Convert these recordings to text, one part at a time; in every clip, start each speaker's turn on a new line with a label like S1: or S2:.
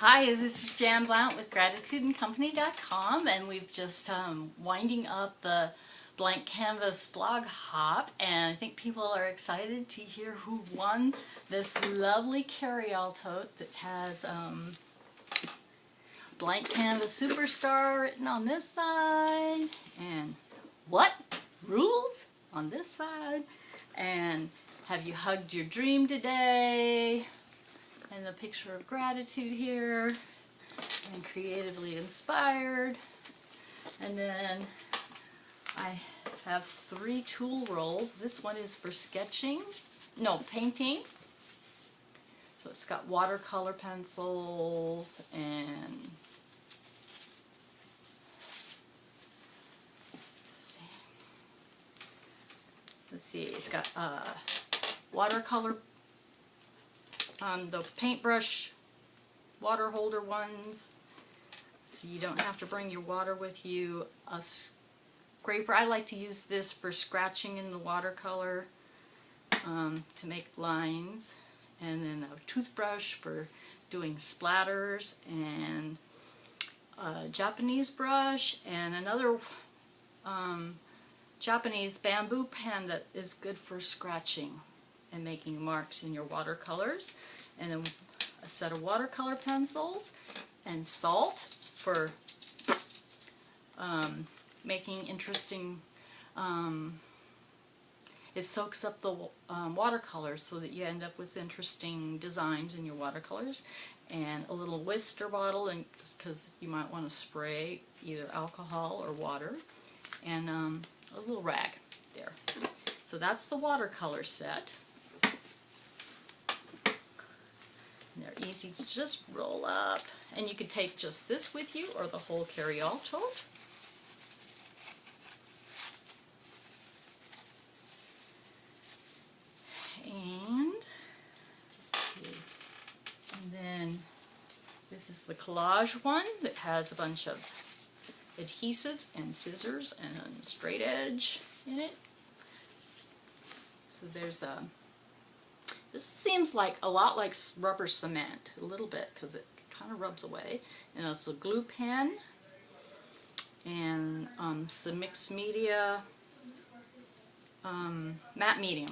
S1: Hi, this is Jan Blount with GratitudeandCompany.com, and we've just winding up the Blank Canvas blog hop, and I think people are excited to hear who won this lovely carry-all tote that has Blank Canvas Superstar written on this side, and what rules on this side, and have you hugged your dream today? And a picture of gratitude here, and creatively inspired. And then I have 3 tool rolls. This one is for painting. So it's got watercolor pencils and let's see, it's got watercolor the paintbrush water holder ones, so you don't have to bring your water with you. A scraper, I like to use this for scratching in the watercolor to make lines, and then a toothbrush for doing splatters, and a Japanese brush, and another Japanese bamboo pen that is good for scratching and making marks in your watercolors, and then a set of watercolor pencils, and salt for making interesting, it soaks up the watercolors so that you end up with interesting designs in your watercolors, and a little Whister bottle, and because you might want to spray either alcohol or water, and a little rag there. So that's the watercolor set. And they're easy to just roll up, and you could take just this with you or the whole carry-all tote. And then this is the collage one that has a bunch of adhesives and scissors and straight edge in it. So there's a this seems like a lot like rubber cement, a little bit, because it kind of rubs away. And it's a glue pen, and some mixed media, matte medium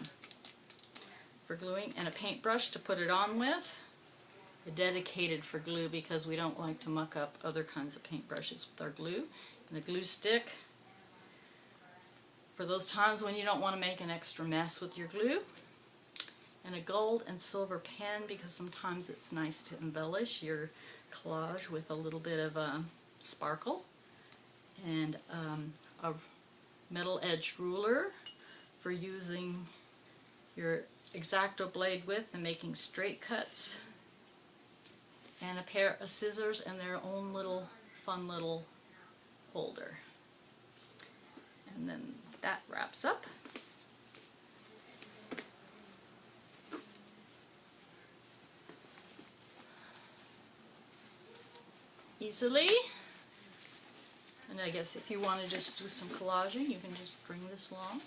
S1: for gluing, and a paintbrush to put it on with. Dedicated for glue, because we don't like to muck up other kinds of paintbrushes with our glue. And a glue stick for those times when you don't want to make an extra mess with your glue. And a gold and silver pen, because sometimes it's nice to embellish your collage with a little bit of sparkle. And a metal edged ruler for using your X-Acto blade with and making straight cuts. And a pair of scissors and their own little fun little holder. And then that wraps up. Easily. And I guess if you want to just do some collaging, you can just bring this along,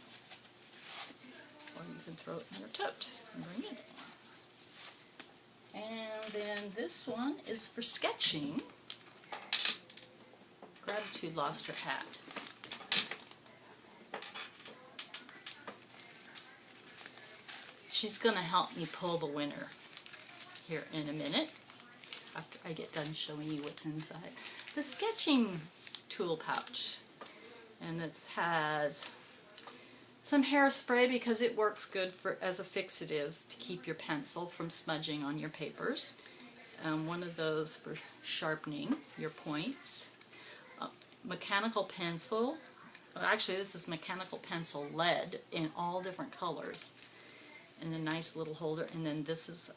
S1: or you can throw it in your tote and bring it along. And then this one is for sketching. Gratitude lost her hat. She's going to help me pull the winner here in a minute, after I get done showing you what's inside. The sketching tool pouch. And this has some hairspray, because it works good as a fixative to keep your pencil from smudging on your papers. One of those for sharpening your points. Mechanical pencil. Actually, this is mechanical pencil lead in all different colors. And a nice little holder. And then this is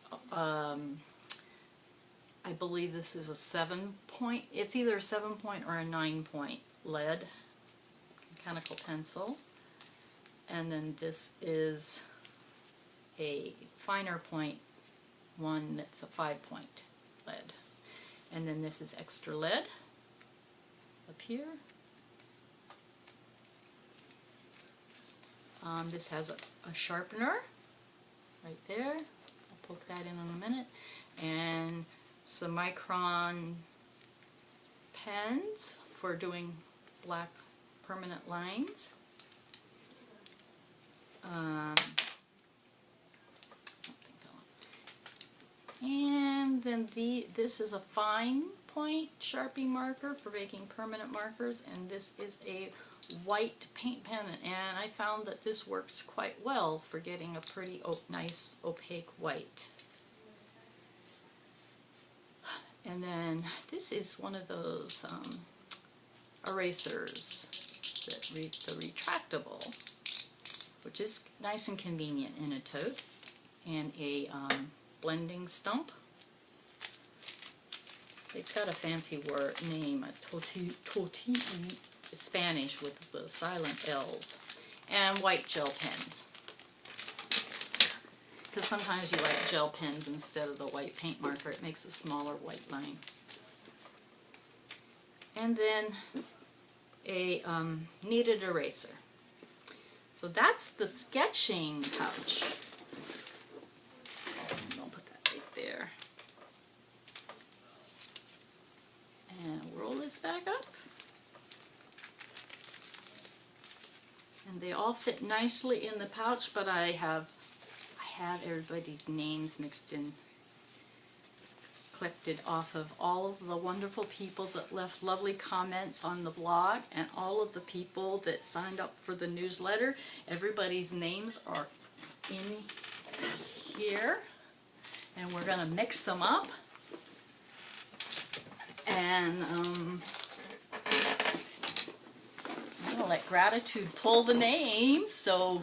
S1: I believe this is a 7-point, it's either a 7-point or a 9-point lead mechanical pencil. And then this is a finer point one that's a 5-point lead. And then this is extra lead up here. This has a sharpener right there. I'll poke that in a minute. And some Micron pens for doing black permanent lines. Something fell off. And then this is a fine point Sharpie marker for making permanent markers, and this is a white paint pen, and I found that this works quite well for getting a pretty nice opaque white. And then this is one of those erasers, the retractable, which is nice and convenient in a tote, and a blending stump. It's got a fancy word name, a tortilla, Spanish with the silent L's, and white gel pens. Because sometimes you like gel pens instead of the white paint marker. It makes a smaller white line. And then a kneaded eraser. So that's the sketching pouch. I'll put that right there. And roll this back up. And they all fit nicely in the pouch, but I have everybody's names mixed in, collected off of all of the wonderful people that left lovely comments on the blog, and all of the people that signed up for the newsletter. Everybody's names are in here, and we're going to mix them up. And I'm going to let Gratitude pull the names. So,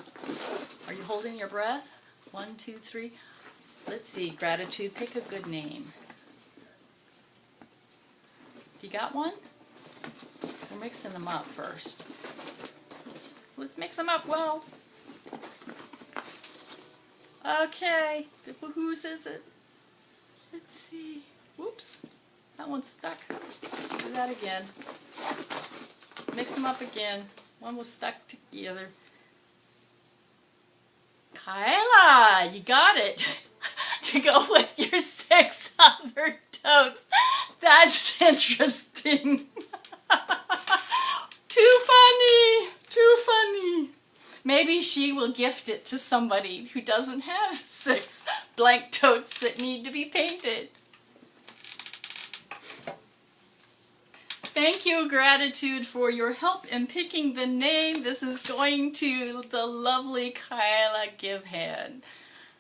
S1: are you holding your breath? 1, 2, 3. Let's see, Gratitude, pick a good name. You got one? We're mixing them up first. Let's mix them up well. Okay, whose is it? Let's see. Whoops, that one's stuck. Let's do that again. Mix them up again. One was stuck together. Kyla, you got it. To go with your 6 other totes. That's interesting. Too funny. Too funny. Maybe she will gift it to somebody who doesn't have 6 blank totes that need to be painted. Thank you, Gratitude, for your help in picking the name. This is going to the lovely Kyla Givehand.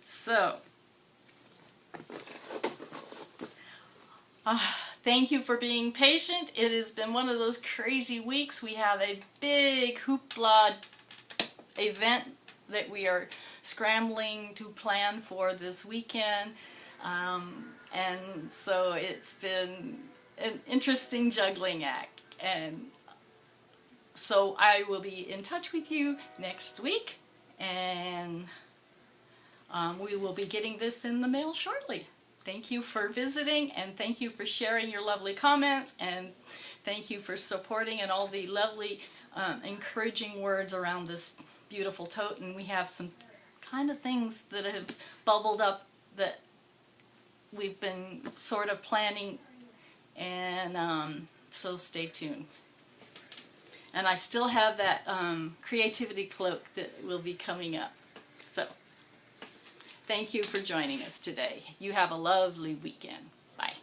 S1: So, thank you for being patient. It has been one of those crazy weeks. We have a big hoopla event that we are scrambling to plan for this weekend. And so it's been an interesting juggling act, and so I will be in touch with you next week, and we will be getting this in the mail shortly. Thank you for visiting, and thank you for sharing your lovely comments, and thank you for supporting and all the lovely encouraging words around this beautiful tote. And we have some kind of things that have bubbled up that we've been sort of planning, and so stay tuned. And I still have that creativity cloak that will be coming up. So, thank you for joining us today. You have a lovely weekend. Bye.